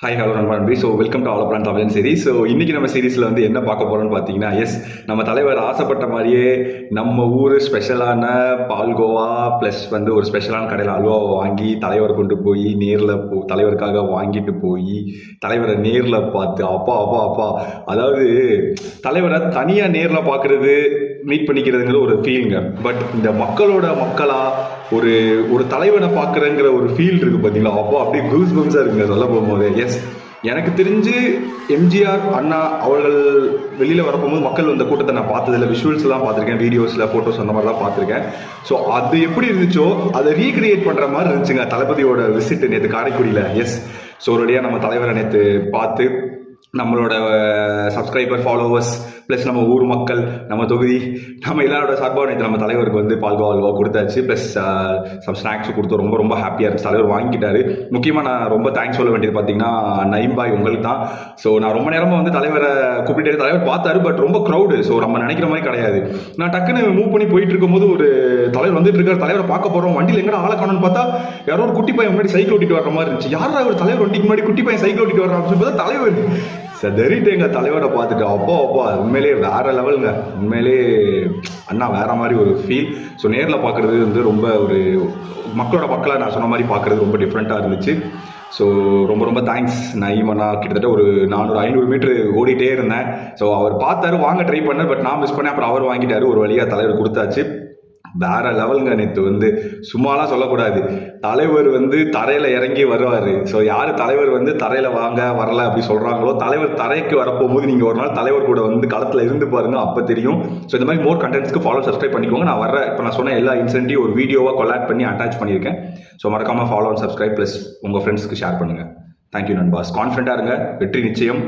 Hi hello நண்பி. So welcome to all அப்ரான் தமிழன் சீரிஸ். ஸோ இன்னைக்கு நம்ம சீரீஸில் வந்து என்ன பார்க்க போகிறோம்னு பார்த்தீங்கன்னா, நம்ம தலைவர் ஆசைப்பட்ட மாதிரியே நம்ம ஊர் ஸ்பெஷலான பால்கோவா ப்ளஸ் வந்து ஒரு ஸ்பெஷலான கடையில் அல்வாவை வாங்கி தலைவர் கொண்டு போய் நேரில் தலைவருக்காக வாங்கிட்டு போய் தலைவரை நேரில் பார்த்து அப்பா அப்பா அப்பா, அதாவது தலைவரை தனியாக நேரில் பார்க்குறது, மீட் பண்ணிக்கிறதுங்கிற ஒரு ஃபீலுங்க. பட் இந்த மக்களா ஒரு ஒரு தலைவனை பார்க்குறங்கிற ஒரு ஃபீல் இருக்குது பார்த்தீங்களா, அப்போ அப்படியே கூஸ் பம்ஸாக இருக்குங்க சொல்ல போகும்போது. எஸ், எனக்கு தெரிஞ்சு எம்ஜிஆர் அண்ணா அவர்கள் வெளியில் வரப்போகும்போது மக்கள் வந்த கூட்டத்தை நான் பார்த்ததில்ல. விஷுவல்ஸ்லாம் பார்த்துருக்கேன், வீடியோஸில் ஃபோட்டோஸ் அந்த மாதிரி தான் பார்த்துருக்கேன். ஸோ அது எப்படி இருந்துச்சோ அதை ரீக்ரியேட் பண்ணுற மாதிரி இருந்துச்சுங்க தளபதியோட விசிட் நேற்று காரைக்குடியில். எஸ், ஸோ ஒருவடியாக நம்ம தலைவரை நேற்று பார்த்து நம்மளோட சப்ஸ்கிரைபர் ஃபாலோவர்ஸ் ப்ளஸ் நம்ம ஊர் மக்கள், நம்ம தொகுதி, நம்ம எல்லாரோட சார்பாக நேற்று நம்ம தலைவருக்கு வந்து பால்கோவா அல்வா கொடுத்தாச்சு. ப்ளஸ் சம் ஸ்நாக்ஸ் கொடுத்து ரொம்ப ரொம்ப ஹாப்பியாக இருந்துச்சு. தலைவர் வாங்கிட்டாரு. முக்கியமாக நான் ரொம்ப தேங்க்ஸ் சொல்ல வேண்டியது பார்த்தீங்கன்னா நயிம் பாய் உங்களுக்கு தான். ஸோ நான் ரொம்ப நேரமாக வந்து தலைவரை கூப்பிட்டு தலைவர் பார்த்தாரு, பட் ரொம்ப க்ரௌடு. ஸோ நம்ம நினைக்கிற மாதிரி கிடையாது. நான் டக்குன்னு மூவ் பண்ணி போயிட்டு இருக்கும்போது ஒரு தலைவர் வந்துட்டு இருக்காரு. தலைவரை பார்க்க போகிறோம், வண்டியில் எங்கடா ஆளை காணும்னு பார்த்தா யாரோ ஒரு குட்டி பையன் முன்னாடி சைக்கிள் ஓட்டிட்டு வர மாதிரி இருந்துச்சு. யாரா ஒரு தலைவர் வண்டிக்கு முன்னாடி குட்டி பையன் சைக்கிள் ஓட்டிட்டு வர்றான் அப்படின்னு பார்த்தா தலைவர். சரிட்டு எங்கள் தலைவரை பார்த்துட்டு அப்பா உண்மையிலே வேற லெவலுங்க. உண்மையிலே அண்ணா வேற மாதிரி ஒரு ஃபீல். ஸோ நேரில் பார்க்குறது வந்து ரொம்ப ஒரு மக்களாக நான் சொன்ன மாதிரி பார்க்குறது ரொம்ப டிஃப்ரெண்ட்டாக இருந்துச்சு. ஸோ ரொம்ப ரொம்ப தேங்க்ஸ் நயிமண்ணா. கிட்டத்தட்ட ஒரு 400-500 மீட்டர் ஓடிட்டே இருந்தேன். ஸோ அவர் பார்த்தாரு, வாங்க ட்ரை பண்ணார், பட் நான் மிஸ் பண்ணேன். அப்புறம் அவர் வாங்கிட்டாரு. ஒரு வழியாக தலைவர் கொடுத்தாச்சு. வேற லெவலுங்க. நேற்று வந்து சும்மாலாம் சொல்லக்கூடாது, தலைவர் வந்து தரையில இறங்கி வருவார். ஸோ யார் தலைவர் வந்து தரையில வாங்க வரல அப்படி சொல்றாங்களோ, தலைவர் தரைக்கு வரப்போகும்போது நீங்க ஒரு நாள் தலைவர் கூட வந்து களத்துல இருந்து பாருங்க, அப்ப தெரியும். ஸோ இந்த மாதிரி மோர் கண்டென்ட்ஸ்க்கு ஃபாலோ சப்ஸ்கிரைப் பண்ணிக்கோங்க. நான் இப்போ நான் சொன்ன எல்லா இன்சிடென்ட்டையும் ஒரு வீடியோவா கொலாட் பண்ணி அட்டாச் பண்ணியிருக்கேன். ஸோ மறக்காம ஃபாலோ அண்ட் சப்ஸ்கிரைப் ப்ளஸ் உங்க ஃப்ரெண்ட்ஸ்க்கு ஷேர் பண்ணுங்க. தேங்க்யூ நண்பாஸ். கான்ஃபிடண்டா இருங்க, வெற்றி நிச்சயம்.